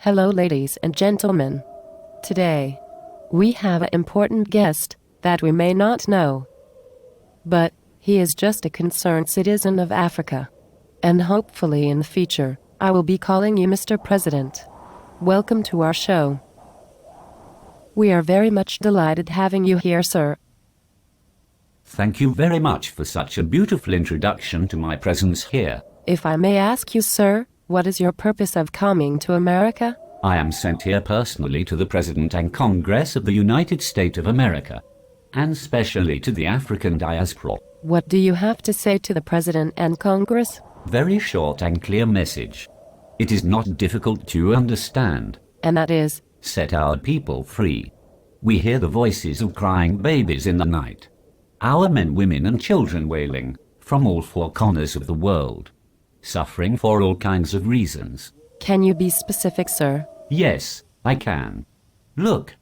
Hello, ladies and gentlemen. Today, we have an important guest that we may not know, but he is just a concerned citizen of Africa. And hopefully in the future, I will be calling you Mr. President. Welcome to our show. We are very much delighted having you here, sir. Thank you very much for such a beautiful introduction to my presence here. If I may ask you, sir, what is your purpose of coming to America? I am sent here personally to the President and Congress of the United States of America, and specially to the African diaspora. What do you have to say to the President and Congress? Very short and clear message. It is not difficult to understand. And that is? Set our people free. We hear the voices of crying babies in the night. Our men, women and children wailing from all four corners of the world, suffering for all kinds of reasons. Can you be specific, sir? Yes, I can. Look.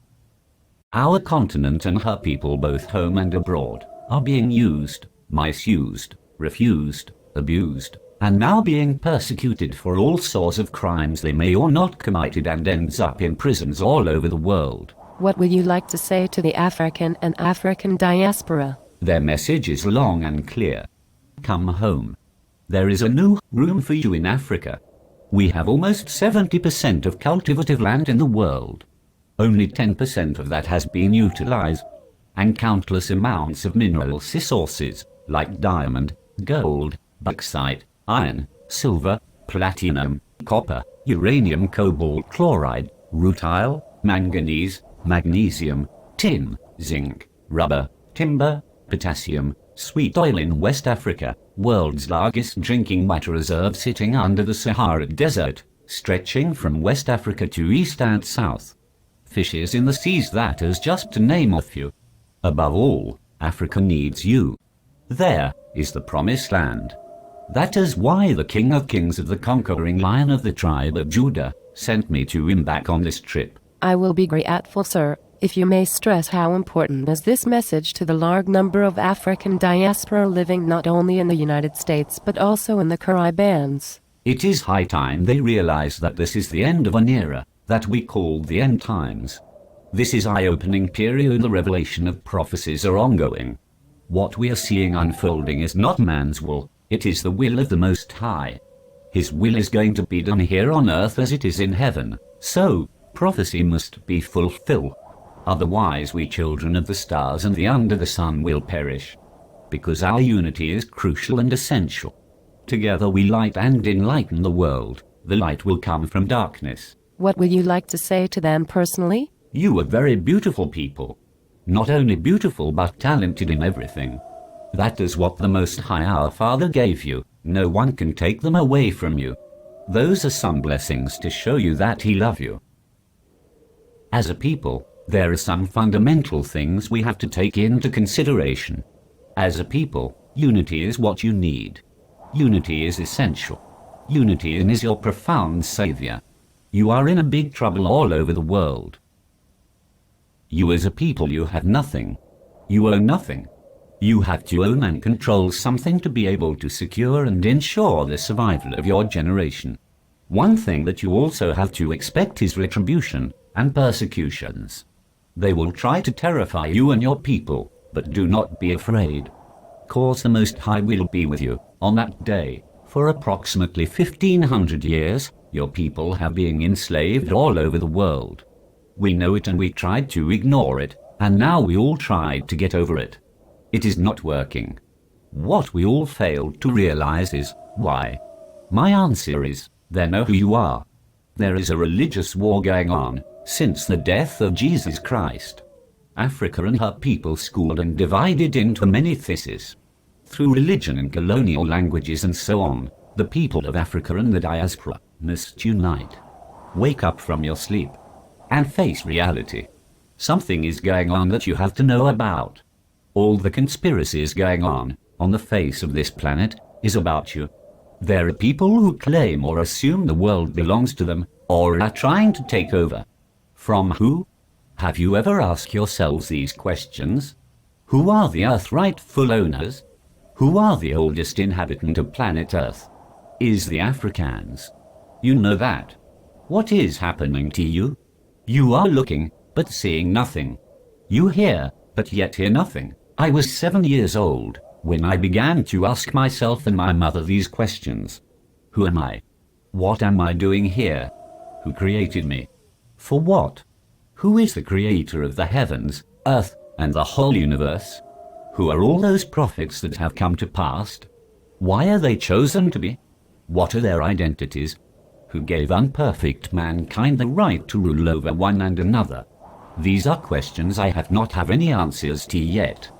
Our continent and her people, both home and abroad, are being used, misused, refused, abused, and now being persecuted for all sorts of crimes they may or not committed, and ends up in prisons all over the world. What would you like to say to the African and African diaspora? Their message is long and clear. Come home. There is a new room for you in Africa. We have almost 70% of cultivative land in the world. Only 10% of that has been utilized, and countless amounts of mineral resources like diamond, gold, bauxite, iron, silver, platinum, copper, uranium, cobalt, chloride, rutile, manganese, magnesium, tin, zinc, rubber, timber, potassium, sweet oil in West Africa, world's largest drinking water reserve sitting under the Sahara Desert, stretching from West Africa to east and south. Fishes in the seas, that is just to name a few. Above all, Africa needs you. There is the promised land. That is why the King of Kings of the conquering Lion of the tribe of Judah sent me to embark on this trip. I will be grateful, sir, if you may stress how important is this message to the large number of African diaspora living not only in the United States but also in the Caribbean. It is high time they realize that this is the end of an era that we call the end times. This is eye-opening period. The revelation of prophecies are ongoing. What we are seeing unfolding is not man's will, it is the will of the Most High. His will is going to be done here on earth as it is in heaven. So, prophecy must be fulfilled. Otherwise we children of the stars and the under the sun will perish. Because our unity is crucial and essential. Together we light and enlighten the world. The light will come from darkness. What would you like to say to them personally? You are very beautiful people. Not only beautiful but talented in everything. That is what the Most High our Father gave you. No one can take them away from you. Those are some blessings to show you that He loves you. As a people, there are some fundamental things we have to take into consideration. As a people, unity is what you need. Unity is essential. Unity is your profound savior. You are in a big trouble all over the world. You as a people, you have nothing. You own nothing. You have to own and control something to be able to secure and ensure the survival of your generation. One thing that you also have to expect is retribution and persecutions. They will try to terrify you and your people, but do not be afraid. Cause the Most High will be with you on that day. For approximately 1500 years, your people have been enslaved all over the world. We know it and we tried to ignore it, and now we all tried to get over it. It is not working. What we all failed to realize is, why? My answer is, they know who you are. There is a religious war going on since the death of Jesus Christ. Africa and her people schooled and divided into many theses. Through religion and colonial languages and so on, the people of Africa and the diaspora must unite. Wake up from your sleep and face reality. Something is going on that you have to know about. All the conspiracies going on the face of this planet is about you. There are people who claim or assume the world belongs to them or are trying to take over. From who? Have you ever asked yourselves these questions? Who are the Earth's rightful owners? Who are the oldest inhabitant of planet Earth? Is the Africans. You know that. What is happening to you? You are looking, but seeing nothing. You hear, but yet hear nothing. I was 7 years old when I began to ask myself and my mother these questions. Who am I? What am I doing here? Who created me? For what? Who is the creator of the heavens, earth, and the whole universe? Who are all those prophets that have come to pass? Why are they chosen to be? What are their identities? Who gave unperfect mankind the right to rule over one and another? These are questions I have not have any answers to yet.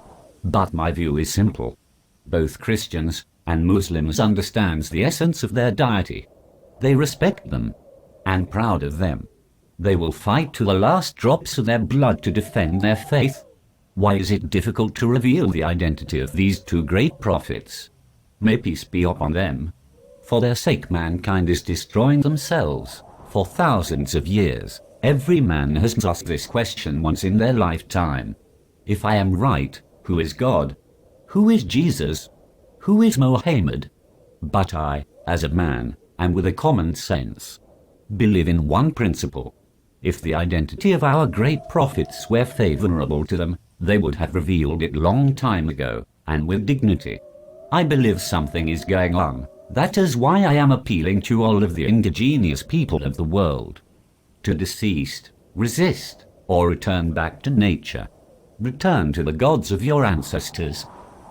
But my view is simple. Both Christians and Muslims understands the essence of their deity. They respect them, and proud of them. They will fight to the last drops of their blood to defend their faith. Why is it difficult to reveal the identity of these two great prophets? May peace be upon them. For their sake mankind is destroying themselves. For thousands of years, every man has asked this question once in their lifetime. If I am right, who is God? Who is Jesus? Who is Mohammed? But I, as a man, and with a common sense, believe in one principle. If the identity of our great prophets were favorable to them, they would have revealed it long time ago, and with dignity. I believe something is going on. That is why I am appealing to all of the indigenous people of the world. To desist, resist, or return back to nature. Return to the gods of your ancestors.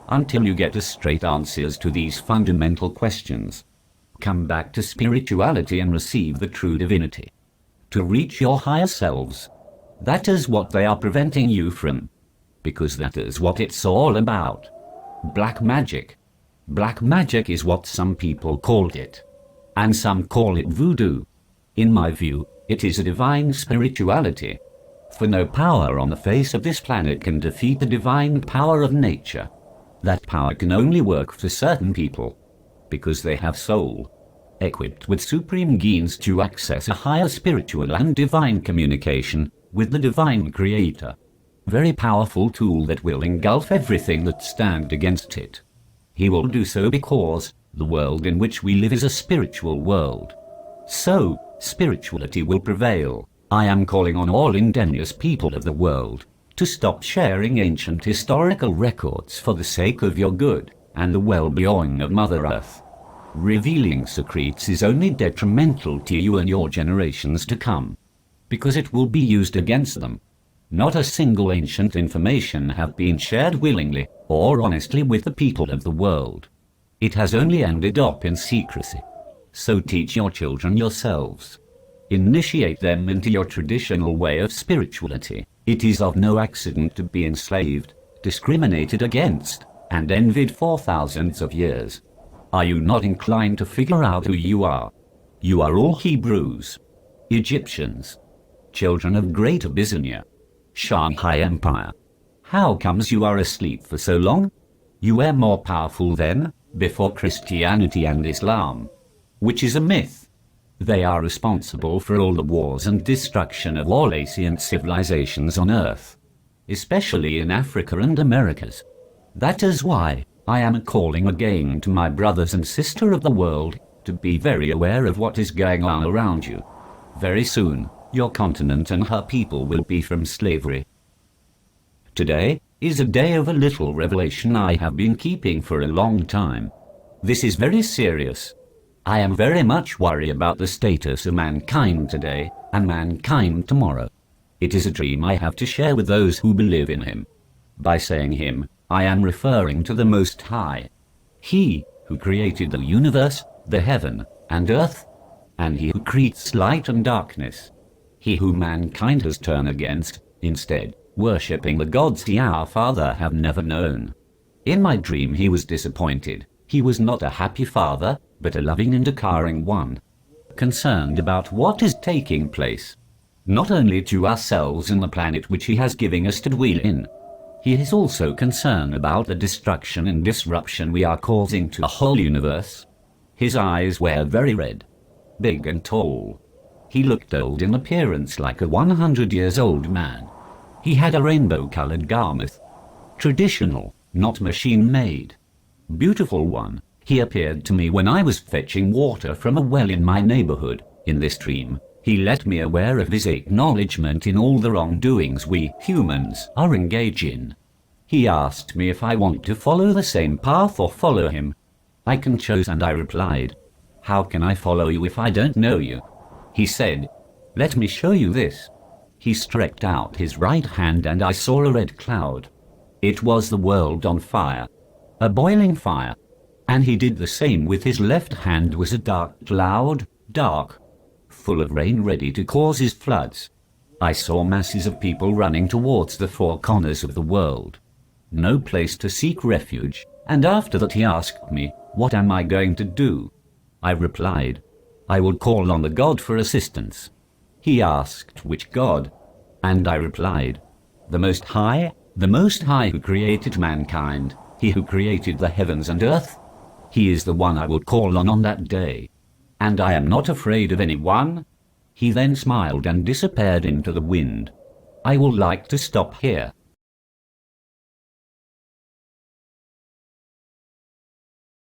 Until you get straight answers to these fundamental questions. Come back to spirituality and receive the true divinity. To reach your higher selves. That is what they are preventing you from. Because that is what it's all about. Black magic. Black magic is what some people called it. And some call it voodoo. In my view, it is a divine spirituality. For no power on the face of this planet can defeat the divine power of nature. That power can only work for certain people. Because they have soul. Equipped with supreme genes to access a higher spiritual and divine communication with the divine creator. Very powerful tool that will engulf everything that stands against it. He will do so because the world in which we live is a spiritual world. So, spirituality will prevail. I am calling on all indigenous people of the world to stop sharing ancient historical records for the sake of your good and the well-being of Mother Earth. Revealing secrets is only detrimental to you and your generations to come, because it will be used against them. Not a single ancient information have been shared willingly or honestly with the people of the world. It has only ended up in secrecy. So teach your children yourselves. Initiate them into your traditional way of spirituality. It is of no accident to be enslaved, discriminated against, and envied for thousands of years. Are you not inclined to figure out who you are? You are all Hebrews, Egyptians, children of Great Abyssinia, Shanghai Empire. How comes you are asleep for so long? You were more powerful then, before Christianity and Islam, which is a myth. They are responsible for all the wars and destruction of all ancient civilizations on Earth, especially in Africa and Americas. That is why I am calling again to my brothers and sisters of the world to be very aware of what is going on around you. Very soon, your continent and her people will be from slavery. Today is a day of a little revelation I have been keeping for a long time. This is very serious. I am very much worried about the status of mankind today and mankind tomorrow. It is a dream I have to share with those who believe in him. By saying him, I am referring to the Most High. He who created the universe, the heaven and earth, and he who creates light and darkness. He who mankind has turned against, instead, worshipping the gods he our father have never known. In my dream he was disappointed. He was not a happy father, but a loving and a caring one, concerned about what is taking place, not only to ourselves and the planet which he has given us to dwell in. He is also concerned about the destruction and disruption we are causing to the whole universe. His eyes were very red, big and tall. He looked old in appearance, like a 100-years-old man. He had a rainbow-colored garment, traditional, not machine-made. Beautiful one. He appeared to me when I was fetching water from a well in my neighborhood. In this dream, He let me aware of his acknowledgement in all the wrongdoings we humans are engaged in. He asked me if I want to follow the same path or follow him. I can choose, and I replied, "How can I follow you if I don't know you?" He said, "Let me show you this." He stretched out his right hand and I saw a red cloud. It was the world on fire, a boiling fire. And he did the same with his left hand was a dark cloud, dark, full of rain ready to cause his floods. I saw masses of people running towards the four corners of the world. No place to seek refuge, and after that he asked me, "What am I going to do?" I replied, "I will call on the God for assistance." He asked, "Which God?" And I replied, the Most High who created mankind, he who created the heavens and earth. He is the one I will call on that day. And I am not afraid of anyone." He then smiled and disappeared into the wind. I will like to stop here.